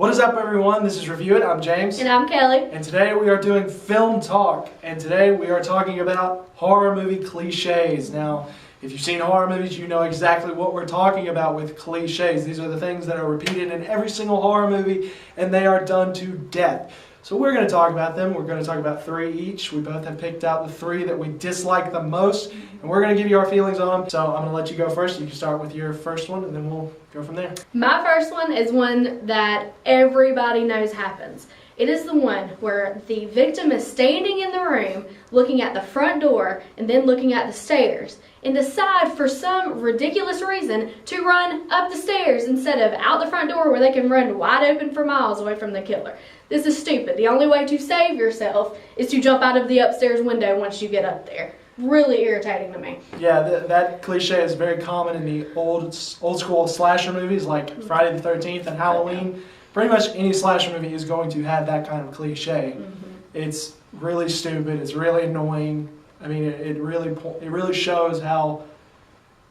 What is up, everyone? This is ReviewIt. I'm James. And I'm Kelly. And today we are doing film talk. And today we are talking about horror movie cliches. Now, if you've seen horror movies, you know exactly what we're talking about with cliches. These are the things that are repeated in every single horror movie, and they are done to death. So we're going to talk about them. We're going to talk about 3 each. We both have picked out the 3 that we dislike the most, and we're going to give you our feelings on them. So I'm going to let you go first. You can start with your first one, and then we'll go from there. My first one is one that everybody knows happens. It is the one where the victim is standing in the room, looking at the front door, and then looking at the stairs, and decide for some ridiculous reason to run up the stairs instead of out the front door where they can run wide open for miles away from the killer. This is stupid. The only way to save yourself is to jump out of the upstairs window once you get up there. Really irritating to me. Yeah, that cliche is very common in the old school slasher movies like Friday the 13th and Halloween. Pretty much any slasher movie is going to have that kind of cliche. It's really stupid. It's really annoying. I mean, it really shows how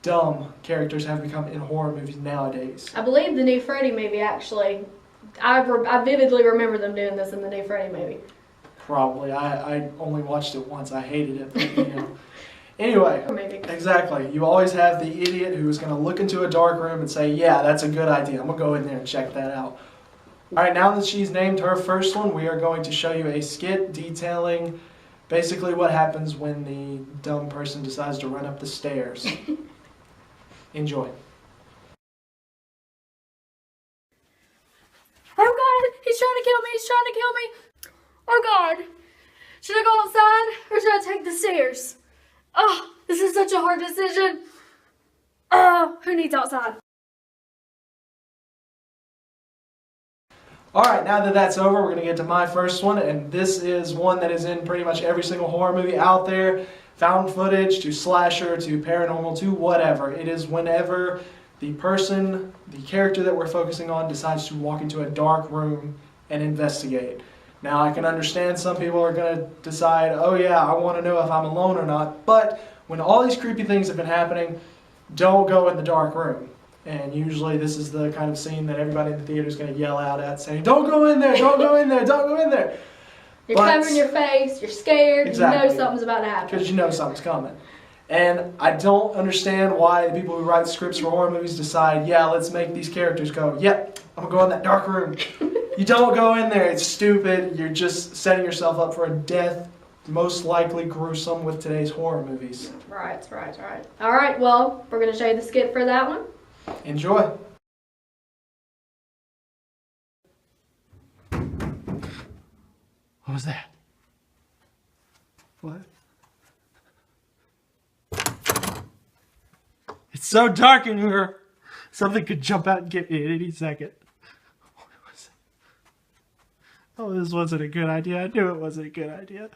dumb characters have become in horror movies nowadays. I believe the new Freddy movie actually, I vividly remember them doing this in the new Freddy movie. Probably. I only watched it once. I hated it. But, you know. Anyway, exactly. You always have the idiot who is going to look into a dark room and say, yeah, that's a good idea. I'm going to go in there and check that out. All right, now that she's named her first one, we are going to show you a skit detailing basically what happens when the dumb person decides to run up the stairs. Enjoy. Oh God, he's trying to kill me, he's trying to kill me. Oh God, should I go outside or should I take the stairs? Oh, this is such a hard decision. Oh, who needs outside? Alright, now that that's over, we're going to get to my first one, and this is one that is in pretty much every single horror movie out there. Found footage, to slasher, to paranormal, to whatever. It is whenever the person, the character that we're focusing on, decides to walk into a dark room and investigate. Now, I can understand some people are going to decide, oh yeah, I want to know if I'm alone or not, but when all these creepy things have been happening, don't go in the dark room. And usually this is the kind of scene that everybody in the theater is going to yell out at, saying, don't go in there, don't go in there, don't go in there. You're covering your face, you're scared, exactly, you know something's about to happen. Because you know something's coming. And I don't understand why the people who write scripts for horror movies decide, yeah, let's make these characters go, yep, I'm going to go in that dark room. You don't go in there, it's stupid, you're just setting yourself up for a death, most likely gruesome with today's horror movies. Right. All right, well, we're going to show you the skit for that one. Enjoy. What was that? What? It's so dark in here. Something could jump out and get me at any second. What was it? Oh, this wasn't a good idea. I knew it wasn't a good idea.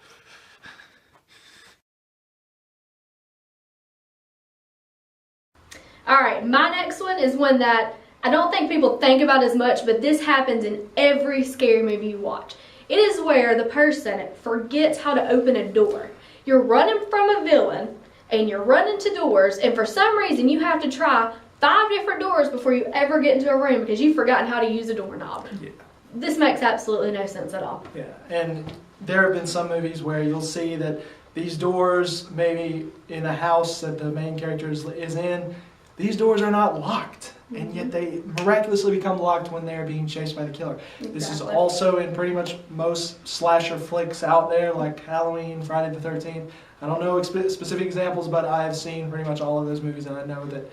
Alright, my next one is one that I don't think people think about as much, but this happens in every scary movie you watch. It is where the person forgets how to open a door. You're running from a villain, and you're running to doors, and for some reason you have to try 5 different doors before you ever get into a room because you've forgotten how to use a doorknob. Yeah. This makes absolutely no sense at all. Yeah, and there have been some movies where you'll see that these doors, maybe in a house that the main character is in, these doors are not locked, and yet they miraculously become locked when they're being chased by the killer. Exactly. This is also in pretty much most slasher flicks out there, like Halloween, Friday the 13th. I don't know specific examples, but I've seen pretty much all of those movies, and I know that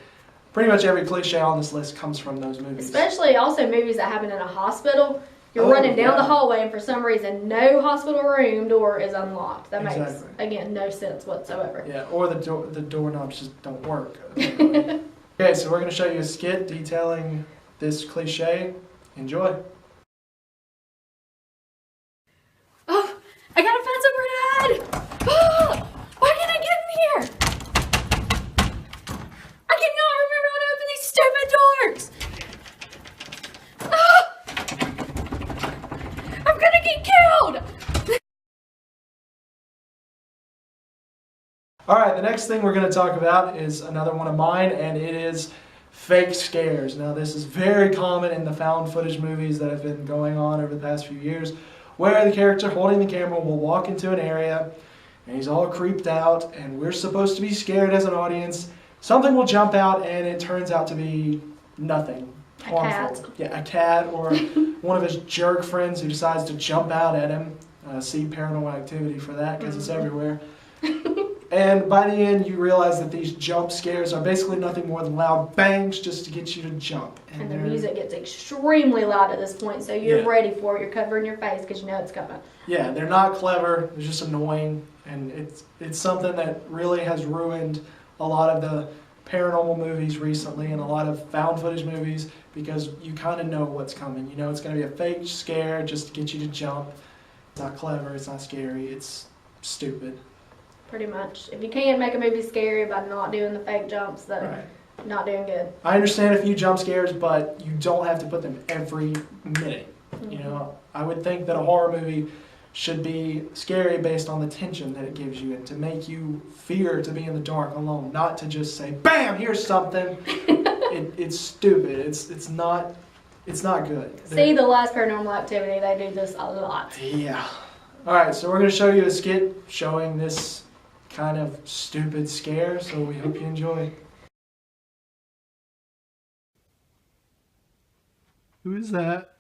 pretty much every cliche on this list comes from those movies. Especially also movies that happen in a hospital. You're running down the hallway, and for some reason, no hospital room door is unlocked. That makes, again, no sense whatsoever. Yeah, or the doorknobs just don't work. Okay, so we're going to show you a skit detailing this cliche. Enjoy. Oh, I gotta find somewhere to hide! Oh, why can't I get in here? I cannot remember how to open these stupid doors! I'm gonna get killed! Alright, the next thing we're going to talk about is another one of mine, and it is fake scares. Now this is very common in the found footage movies that have been going on over the past few years, where the character holding the camera will walk into an area and he's all creeped out and we're supposed to be scared as an audience. Something will jump out and it turns out to be nothing harmful. Cat. Yeah, a cat or one of his jerk friends who decides to jump out at him. See Paranormal Activity for that because it's everywhere. And by the end, you realize that these jump scares are basically nothing more than loud bangs just to get you to jump. And the music gets extremely loud at this point, so you're ready for it. You're covering your face because you know it's coming. Yeah, they're not clever. They're just annoying, and it's something that really has ruined a lot of the paranormal movies recently and a lot of found footage movies because you kind of know what's coming. You know it's going to be a fake scare just to get you to jump. It's not clever. It's not scary. It's stupid. Pretty much. If you can't make a movie scary by not doing the fake jumps, then you're not doing good. I understand a few jump scares, but you don't have to put them every minute. You know, I would think that a horror movie should be scary based on the tension that it gives you and to make you fear to be in the dark alone, not to just say, "Bam! Here's something." It's stupid. It's not good. See the last Paranormal Activity, they do this a lot. Yeah. All right, so we're going to show you a skit showing this kind of stupid scare, so we hope you enjoy. Who is that?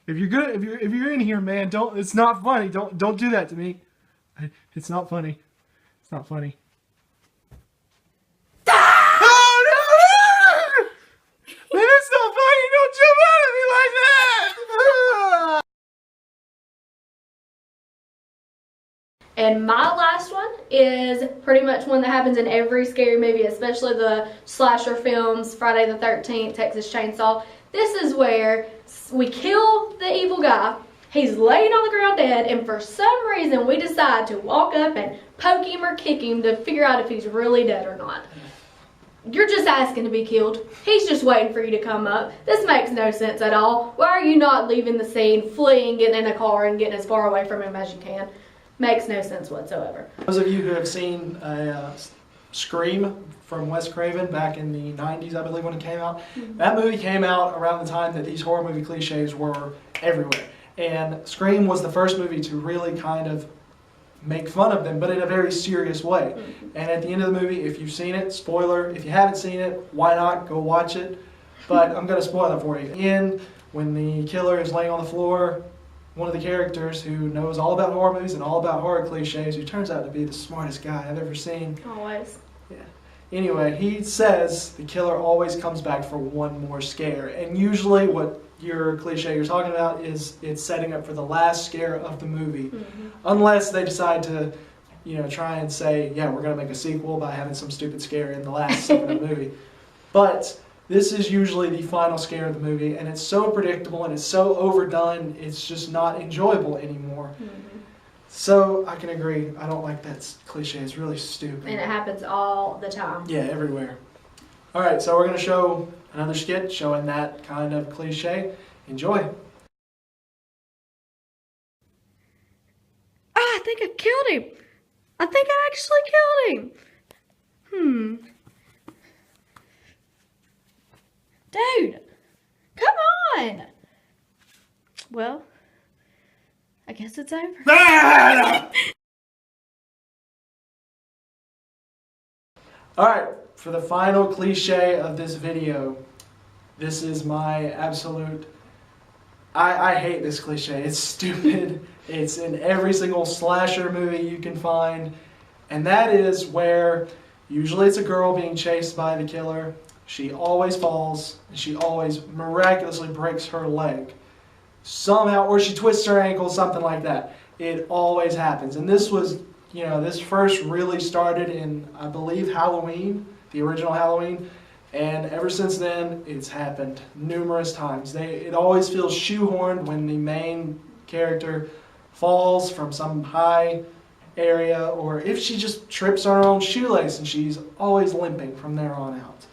If you're in here, man, don't. It's not funny. Don't do that to me. It's not funny. It's not funny. Oh no! Man, it's not funny. Don't jump out at me like that. And my last one is pretty much one that happens in every scary movie, especially the slasher films, Friday the 13th, Texas Chainsaw. This is where we kill the evil guy, he's laying on the ground dead, and for some reason we decide to walk up and poke him or kick him to figure out if he's really dead or not. You're just asking to be killed. He's just waiting for you to come up. This makes no sense at all. Why are you not leaving the scene, fleeing, getting in a car, and getting as far away from him as you can? Makes no sense whatsoever. Those of you who have seen Scream from Wes Craven back in the 90s, I believe, when it came out, that movie came out around the time that these horror movie cliches were everywhere. And Scream was the first movie to really kind of make fun of them, but in a very serious way. And at the end of the movie, if you've seen it, spoiler, if you haven't seen it, why not go watch it? But I'm going to spoil it for you. In when the killer is laying on the floor, one of the characters who knows all about horror movies and all about horror cliches, who turns out to be the smartest guy I've ever seen. Always. Yeah. Anyway, he says the killer always comes back for one more scare. And usually what your cliche you're talking about is it's setting up for the last scare of the movie. Unless they decide to, try and say, yeah, we're going to make a sequel by having some stupid scare in the last second of the movie. But this is usually the final scare of the movie, and it's so predictable and it's so overdone, it's just not enjoyable anymore. So I can agree. I don't like that cliche. It's really stupid. And it happens all the time. Yeah, everywhere. All right, so we're going to show another skit showing that kind of cliche. Enjoy. I think I killed him. I think I actually killed him. Dude, come on. Well, I guess it's over. Alright, for the final cliche of this video, this is my absolute... I hate this cliche. It's stupid. It's in every single slasher movie you can find. And that is where, usually it's a girl being chased by the killer. She always falls, and she always miraculously breaks her leg. Somehow, or she twists her ankle, something like that. It always happens. And this was, this first really started in, I believe, Halloween, the original Halloween. And ever since then, it's happened numerous times. It always feels shoehorned when the main character falls from some high area, or if she just trips on her own shoelace, and she's always limping from there on out.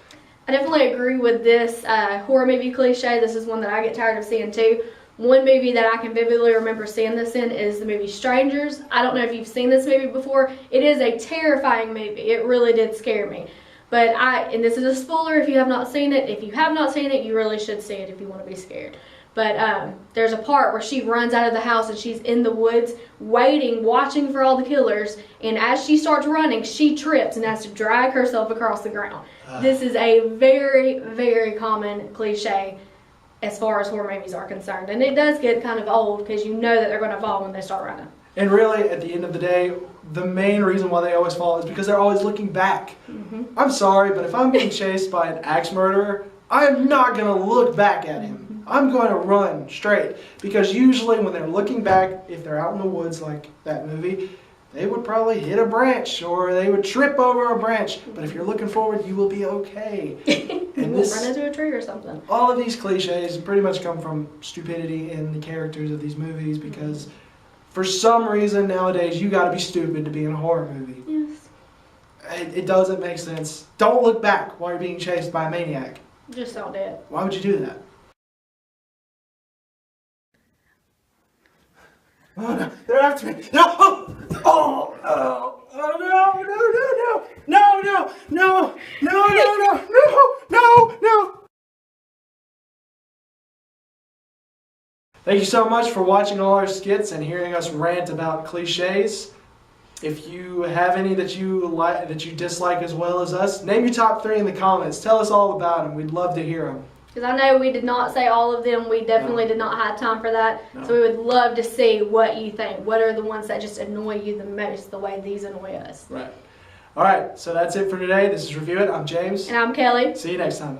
I definitely agree with this horror movie cliche. This is one that I get tired of seeing too. One movie that I can vividly remember seeing this in is the movie Strangers. I don't know if you've seen this movie before. It is a terrifying movie. It really did scare me. But and this is a spoiler if you have not seen it. If you have not seen it, you really should see it if you want to be scared. But there's a part where she runs out of the house and she's in the woods waiting, watching for all the killers. And as she starts running, she trips and has to drag herself across the ground. This is a very, very common cliche as far as horror movies are concerned. And it does get kind of old because you know that they're going to fall when they start running. And really, at the end of the day, the main reason why they always fall is because they're always looking back. I'm sorry, but if I'm being chased by an axe murderer, I'm not going to look back at him. I'm going to run straight. Because usually when they're looking back, if they're out in the woods like that movie, they would probably hit a branch or they would trip over a branch. But if you're looking forward, you will be okay. You won't run into a tree or something. All of these cliches pretty much come from stupidity in the characters of these movies because for some reason nowadays you got to be stupid to be in a horror movie. Yes. It doesn't make sense. Don't look back while you're being chased by a maniac. Just don't do it. Why would you do that? Oh no, they're after me. No! Oh no! Oh no! No! No! No! No! No! No! No! Thank you so much for watching all our skits and hearing us rant about cliches. If you have any that you like, that you dislike as well as us, name your top 3 in the comments. Tell us all about them. We'd love to hear them. Because I know we did not say all of them. We definitely did not have time for that. No. So we would love to see what you think. What are the ones that just annoy you the most, the way these annoy us? Right. All right, so that's it for today. This is Review It. I'm James. And I'm Kelly. See you next time.